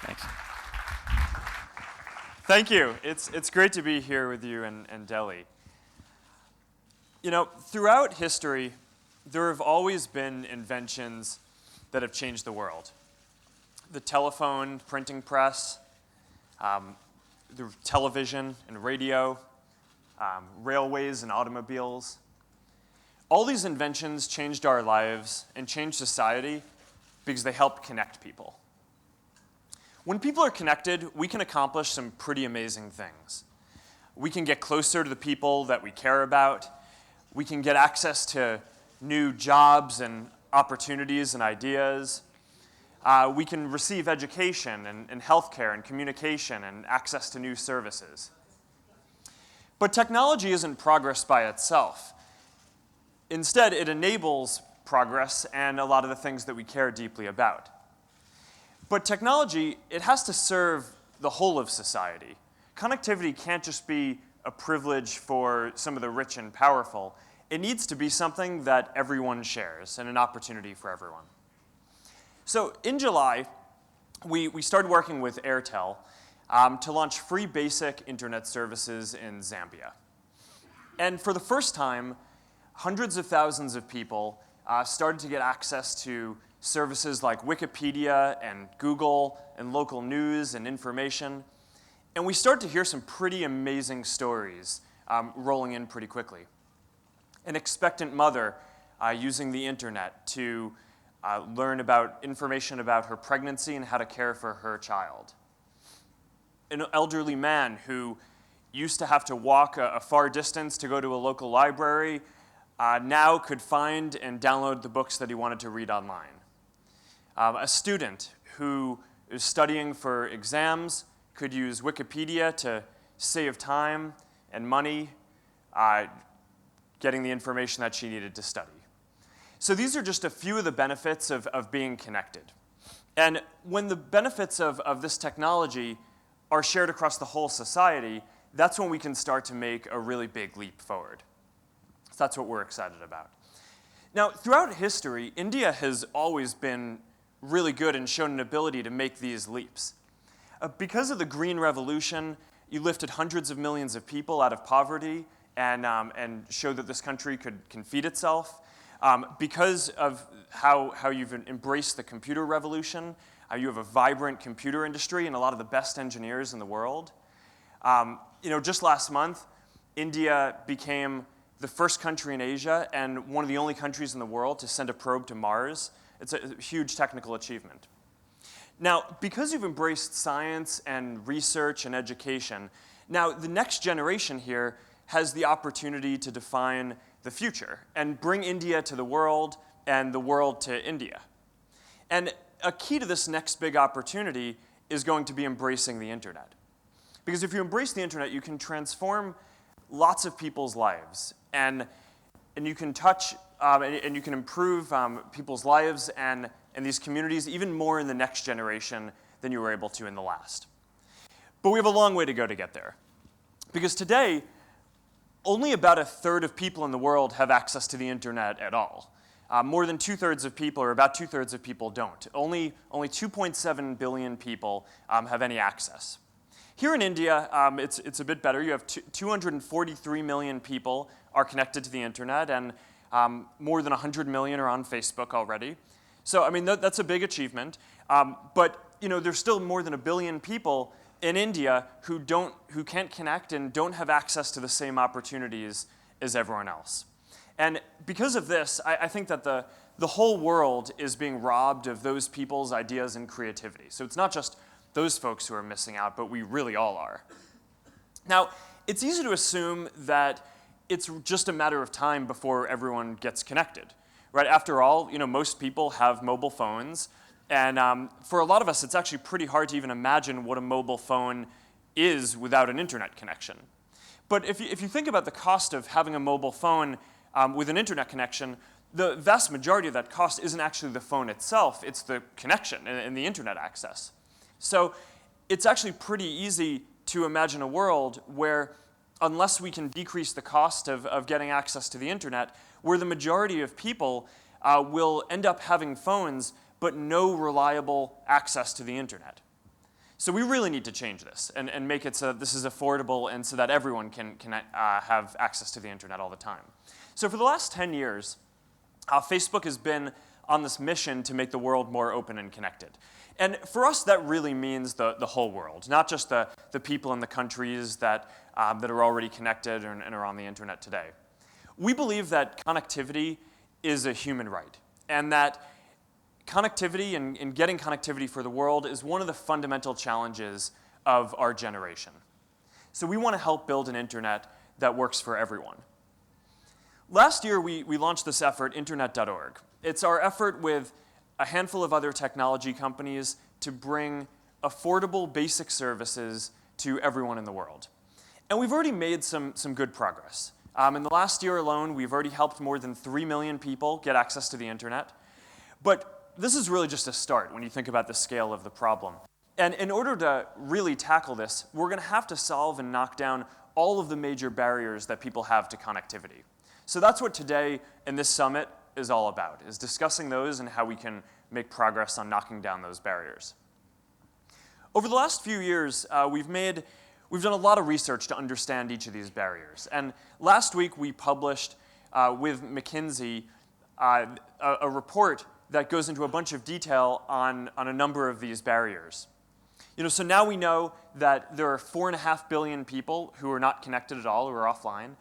Thanks. Thank you. It's great to be here with you in Delhi. You know, throughout history, there have always been inventions that have changed the world. The telephone, printing press, the television and radio, railways and automobiles. All these inventions changed our lives and changed society because they help connect people. When people are connected, we can accomplish some pretty amazing things. We can get closer to the people that we care about. We can get access to new jobs and opportunities and ideas. We can receive education and healthcare and communication and access to new services. But technology isn't progress by itself. Instead, it enables progress and a lot of the things that we care deeply about. But technology, it has to serve the whole of society. Connectivity can't just be a privilege for some of the rich and powerful. It needs to be something that everyone shares and an opportunity for everyone. So in July, we started working with Airtel to launch free basic internet services in Zambia. And for the first time, hundreds of thousands of people started to get access to services like Wikipedia and Google and local news and information. And we started to hear some pretty amazing stories rolling in pretty quickly. An expectant mother using the internet to learn about information about her pregnancy and how to care for her child. An elderly man who used to have to walk a far distance to go to a local library now could find and download the books that he wanted to read online. A student who is studying for exams could use Wikipedia to save time and money getting the information that she needed to study. So these are just a few of the benefits of being connected. And when the benefits of this technology are shared across the whole society, that's when we can start to make a really big leap forward. So that's what we're excited about. Now, throughout history, India has always been really good and shown an ability to make these leaps. Because of the Green Revolution, you lifted hundreds of millions of people out of poverty and showed that this country can feed itself. Because of how you've embraced the computer revolution, you have a vibrant computer industry and a lot of the best engineers in the world. Just last month, India became the first country in Asia and one of the only countries in the world to send a probe to Mars. It's a huge technical achievement. Now, because you've embraced science and research and education, now the next generation here has the opportunity to define the future and bring India to the world and the world to India. And a key to this next big opportunity is going to be embracing the internet. Because if you embrace the internet, you can transform lots of people's lives and you can touch and you can improve people's lives and these communities even more in the next generation than you were able to in the last. But we have a long way to go to get there. Because today, only about a third of people in the world have access to the internet at all. More than two-thirds of people, or about two-thirds of people, don't. Only 2.7 billion people have any access. Here in India, it's a bit better. You have 243 million people are connected to the internet, and more than 100 million are on Facebook already. So, I mean, that's a big achievement. But there's still more than 1 billion people in India who can't connect and don't have access to the same opportunities as everyone else. And because of this, I think that the whole world is being robbed of those people's ideas and creativity. So it's not just those folks who are missing out, but we really all are. Now, it's easy to assume that it's just a matter of time before everyone gets connected, right? After all, most people have mobile phones, and for a lot of us, it's actually pretty hard to even imagine what a mobile phone is without an internet connection. But if you think about the cost of having a mobile phone with an internet connection, the vast majority of that cost isn't actually the phone itself, it's the connection and the internet access. So it's actually pretty easy to imagine a world where, unless we can decrease the cost of getting access to the internet, where the majority of people will end up having phones but no reliable access to the internet. So we really need to change this and make it so that this is affordable and so that everyone can have access to the internet all the time. So for the last 10 years, Facebook has been on this mission to make the world more open and connected. And for us, that really means the whole world, not just the people in the countries that are already connected and are on the internet today. We believe that connectivity is a human right, and that connectivity and getting connectivity for the world is one of the fundamental challenges of our generation. So we want to help build an internet that works for everyone. Last year, we launched this effort, Internet.org. It's our effort with a handful of other technology companies to bring affordable basic services to everyone in the world. And we've already made some good progress. In the last year alone, we've already helped more than 3 million people get access to the internet. But this is really just a start when you think about the scale of the problem. And in order to really tackle this, we're going to have to solve and knock down all of the major barriers that people have to connectivity. So that's what today in this summit is all about, is discussing those and how we can make progress on knocking down those barriers. Over the last few years, we've done a lot of research to understand each of these barriers. And last week, we published with McKinsey a report that goes into a bunch of detail on a number of these barriers. So now we know that there are 4.5 billion people who are not connected at all, who are offline.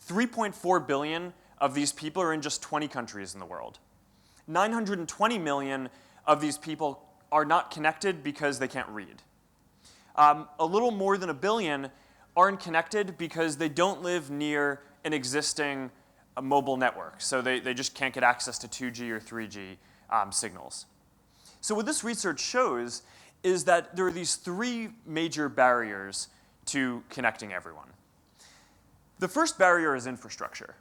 3.4 billion of these people are in just 20 countries in the world. 920 million of these people are not connected because they can't read. A little more than 1 billion aren't connected because they don't live near an existing mobile network. So they just can't get access to 2G or 3G signals. So what this research shows is that there are these 3 major barriers to connecting everyone. The first barrier is infrastructure.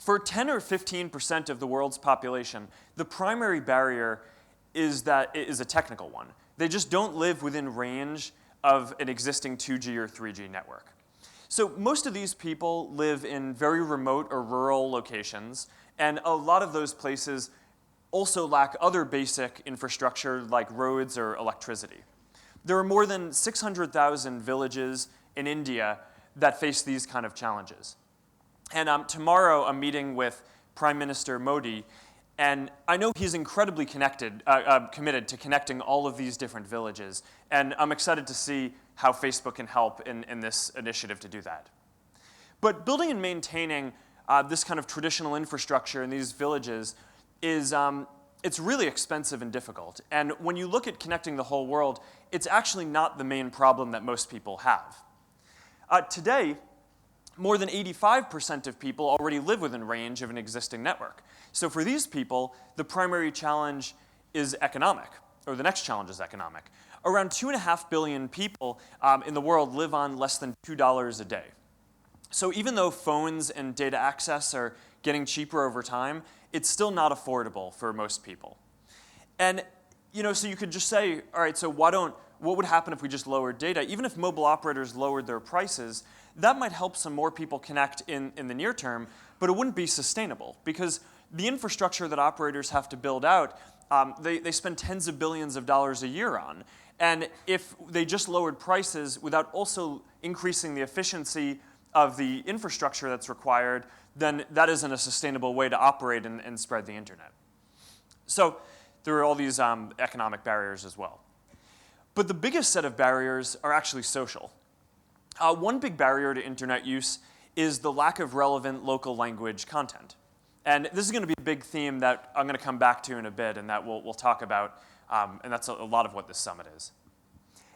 For 10 or 15% of the world's population, the primary barrier is a technical one. They just don't live within range of an existing 2G or 3G network. So most of these people live in very remote or rural locations, and a lot of those places also lack other basic infrastructure like roads or electricity. There are more than 600,000 villages in India that face these kind of challenges. And tomorrow I'm meeting with Prime Minister Modi, and I know he's incredibly committed to connecting all of these different villages, and I'm excited to see how Facebook can help in this initiative to do that. But building and maintaining this kind of traditional infrastructure in these villages it's really expensive and difficult. And when you look at connecting the whole world, it's actually not the main problem that most people have. Today, more than 85% of people already live within range of an existing network. So for these people, the primary challenge is economic, or the next challenge is economic. Around 2.5 billion people in the world live on less than $2 a day. So even though phones and data access are getting cheaper over time, it's still not affordable for most people. And so you could just say, all right, so what would happen if we just lowered data? Even if mobile operators lowered their prices, that might help some more people connect in the near term, but it wouldn't be sustainable because the infrastructure that operators have to build out, they spend tens of billions of dollars a year on. And if they just lowered prices without also increasing the efficiency of the infrastructure that's required, then that isn't a sustainable way to operate and spread the internet. So there are all these economic barriers as well. But the biggest set of barriers are actually social. One big barrier to internet use is the lack of relevant local language content. And this is going to be a big theme that I'm going to come back to in a bit and that we'll talk about, and that's a lot of what this summit is.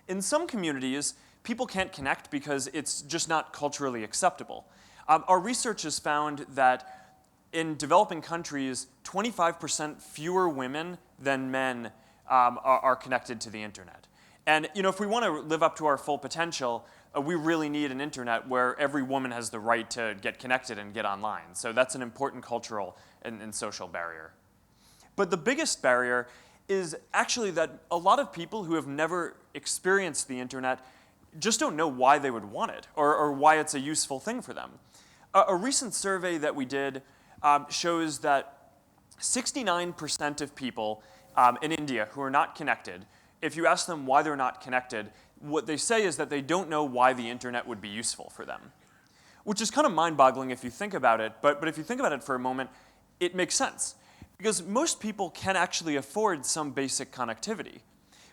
In some communities, people can't connect because it's just not culturally acceptable. Our research has found that in developing countries, 25% fewer women than men are connected to the internet. And if we want to live up to our full potential, we really need an internet where every woman has the right to get connected and get online. So that's an important cultural and social barrier. But the biggest barrier is actually that a lot of people who have never experienced the internet just don't know why they would want it or why it's a useful thing for them. A recent survey that we did shows that 69% of people in India who are not connected if you ask them why they're not connected, what they say is that they don't know why the internet would be useful for them, which is kind of mind-boggling if you think about it, but if you think about it for a moment, it makes sense. Because most people can actually afford some basic connectivity.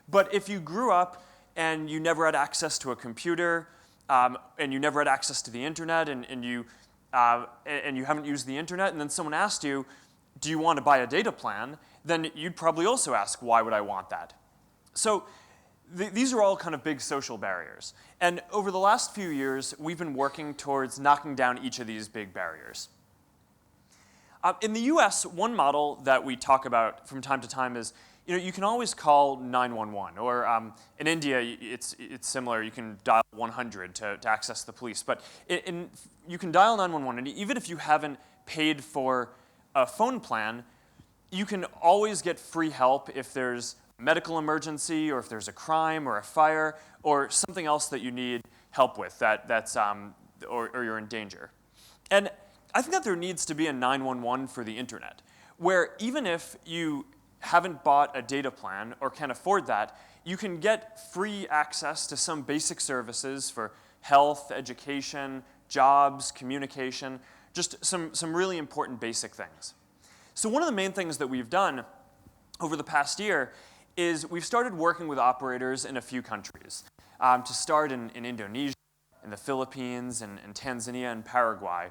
But if you grew up and you never had access to a computer, and you never had access to the internet, and you haven't used the internet, and then someone asked you, do you want to buy a data plan, then you'd probably also ask, why would I want that? So these are all kind of big social barriers. And over the last few years, we've been working towards knocking down each of these big barriers. In the US, one model that we talk about from time to time is, you can always call 911, or in India, it's similar. You can dial 100 to access the police. But you can dial 911, and even if you haven't paid for a phone plan, you can always get free help if there's a medical emergency, or if there's a crime or a fire, or something else that you need help with or you're in danger. And I think that there needs to be a 911 for the internet, where even if you haven't bought a data plan or can't afford that, you can get free access to some basic services for health, education, jobs, communication, just some really important basic things. So one of the main things that we've done over the past year is we've started working with operators in a few countries. To start in Indonesia, in the Philippines, and Tanzania, and Paraguay,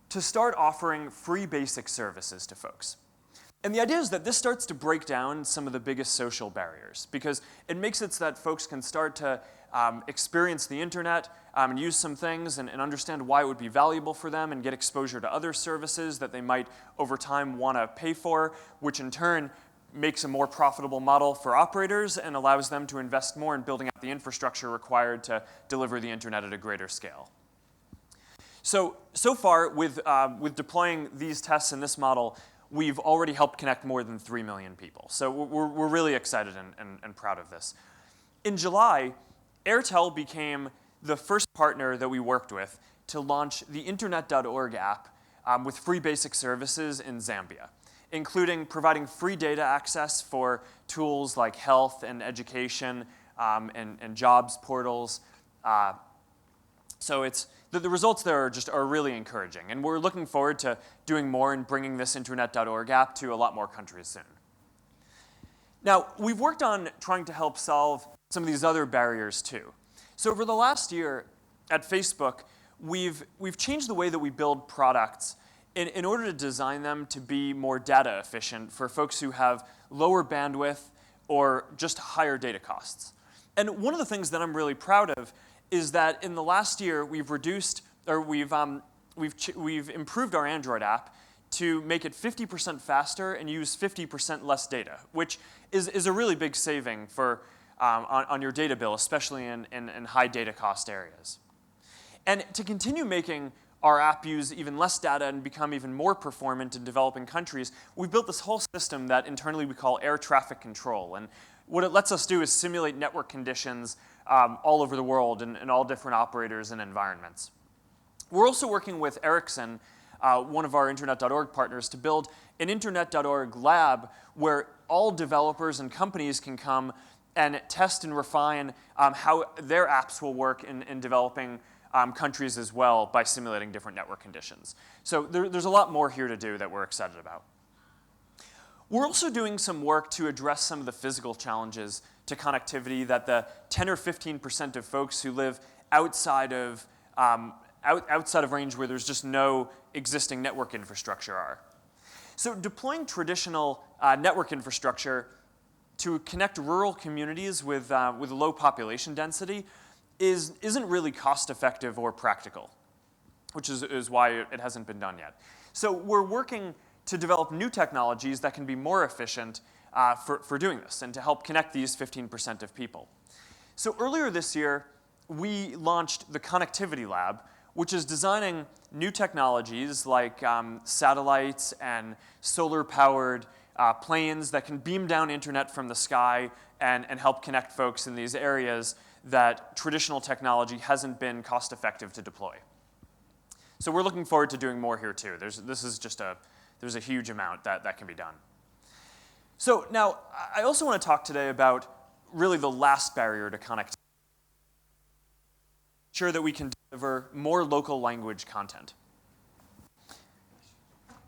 to start offering free basic services to folks. And the idea is that this starts to break down some of the biggest social barriers, because it makes it so that folks can start to experience the internet and use some things and understand why it would be valuable for them, and get exposure to other services that they might over time want to pay for, which in turn makes a more profitable model for operators and allows them to invest more in building out the infrastructure required to deliver the internet at a greater scale. So far, with deploying these tests in this model, we've already helped connect more than 3 million people. So we're really excited and proud of this. In July, Airtel became the first partner that we worked with to launch the Internet.org app with free basic services in Zambia, including providing free data access for tools like health and education and jobs portals. So the results there are really encouraging, and we're looking forward to doing more and bringing this Internet.org app to a lot more countries soon. Now, we've worked on trying to help solve some of these other barriers too. So over the last year at Facebook, we've changed the way that we build products in order to design them to be more data efficient for folks who have lower bandwidth or just higher data costs. And one of the things that I'm really proud of is that in the last year, we've improved our Android app to make it 50% faster and use 50% less data, which is a really big saving on your data bill, especially in high data cost areas. And to continue making our app use even less data and become even more performant in developing countries, we've built this whole system that internally we call air traffic control. And what it lets us do is simulate network conditions all over the world and all different operators and environments. We're also working with Ericsson, one of our Internet.org partners, to build an Internet.org lab where all developers and companies can come and test and refine how their apps will work in developing countries as well by simulating different network conditions. So there's a lot more here to do that we're excited about. We're also doing some work to address some of the physical challenges to connectivity that the 10 or 15% of folks who live outside of range where there's just no existing network infrastructure are. So deploying traditional network infrastructure to connect rural communities with low population density isn't really cost-effective or practical, which is why it hasn't been done yet. So we're working to develop new technologies that can be more efficient for doing this and to help connect these 15% of people. So earlier this year, we launched the Connectivity Lab, which is designing new technologies like satellites and solar-powered planes that can beam down internet from the sky and help connect folks in these areas that traditional technology hasn't been cost-effective to deploy. So we're looking forward to doing more here too. There's a huge amount that can be done. So now, I also want to talk today about really the last barrier to connectivity. Ensure that we can deliver more local language content.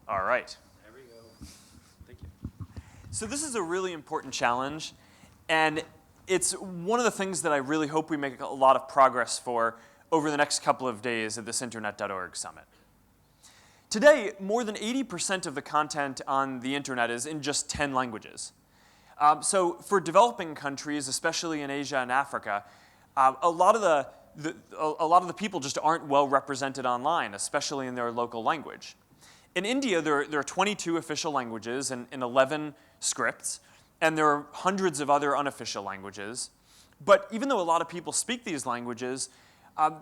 All right. There we go. Thank you. So this is a really important challenge, and it's one of the things that I really hope we make a lot of progress for over the next couple of days at this Internet.org summit. Today, more than 80% of the content on the internet is in just 10 languages. So for developing countries, especially in Asia and Africa, a lot of the people just aren't well represented online, especially in their local language. In India, there are 22 official languages and 11 scripts, and there are hundreds of other unofficial languages. But even though a lot of people speak these languages,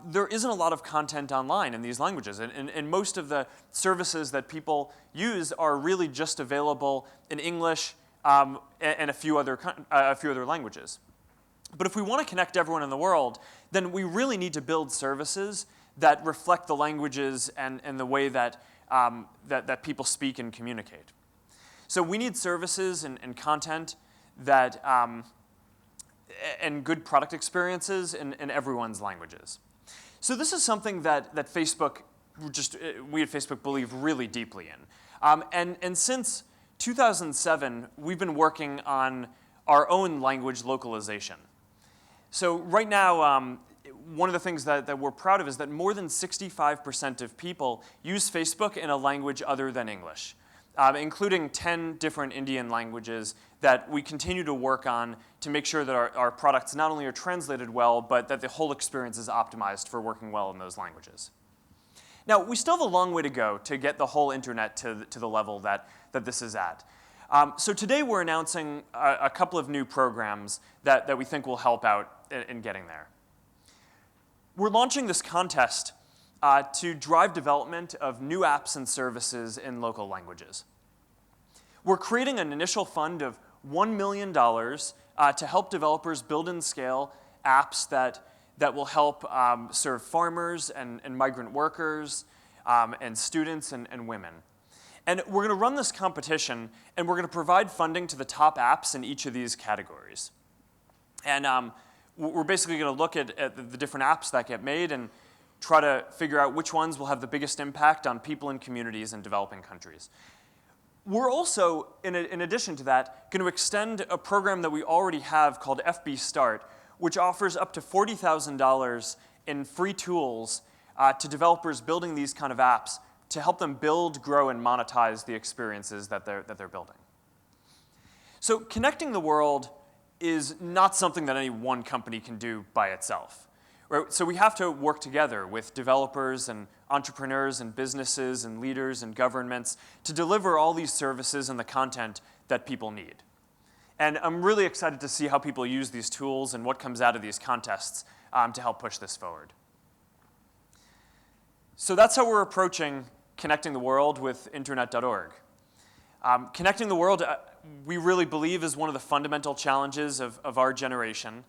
there isn't a lot of content online in these languages. And most of the services that people use are really just available in English and a few other languages. But if we want to connect everyone in the world, then we really need to build services that reflect the languages and the way that people speak and communicate. So we need services and content that and good product experiences in everyone's languages. So this is something that Facebook, we at Facebook believe really deeply in. And since 2007, we've been working on our own language localization. So right now, one of the things that we're proud of is that more than 65% of people use Facebook in a language other than English, including 10 different Indian languages that we continue to work on to make sure that our products not only are translated well, but that the whole experience is optimized for working well in those languages. Now, we still have a long way to go to get the whole internet to the level that this is at. So today we're announcing a couple of new programs that we think will help out in getting there. We're launching this contest to drive development of new apps and services in local languages. We're creating an initial fund of $1 million to help developers build and scale apps that will help serve farmers and migrant workers and students and women. And we're going to run this competition, and we're going to provide funding to the top apps in each of these categories. And we're basically going to look at the different apps that get made and try to figure out which ones will have the biggest impact on people and communities in developing countries. We're also, in addition to that, going to extend a program that we already have called FB Start, which offers up to $40,000 in free tools to developers building these kind of apps to help them build, grow, and monetize the experiences that they're building. So connecting the world is not something that any one company can do by itself. Right? So we have to work together with developers and entrepreneurs and businesses and leaders and governments to deliver all these services and the content that people need. And I'm really excited to see how people use these tools and what comes out of these contests to help push this forward. So that's how we're approaching connecting the world with Internet.org. Connecting the world, we really believe, is one of the fundamental challenges of our generation.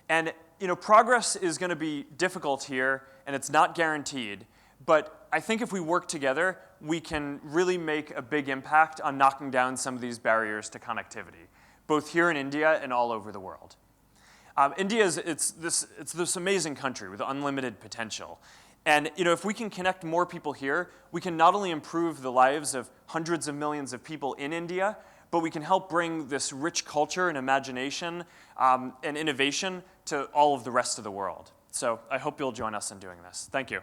And progress is going to be difficult here, and it's not guaranteed. But I think if we work together, we can really make a big impact on knocking down some of these barriers to connectivity, both here in India and all over the world. India is this amazing country with unlimited potential. And if we can connect more people here, we can not only improve the lives of hundreds of millions of people in India, but we can help bring this rich culture and imagination and innovation to all of the rest of the world. So I hope you'll join us in doing this. Thank you.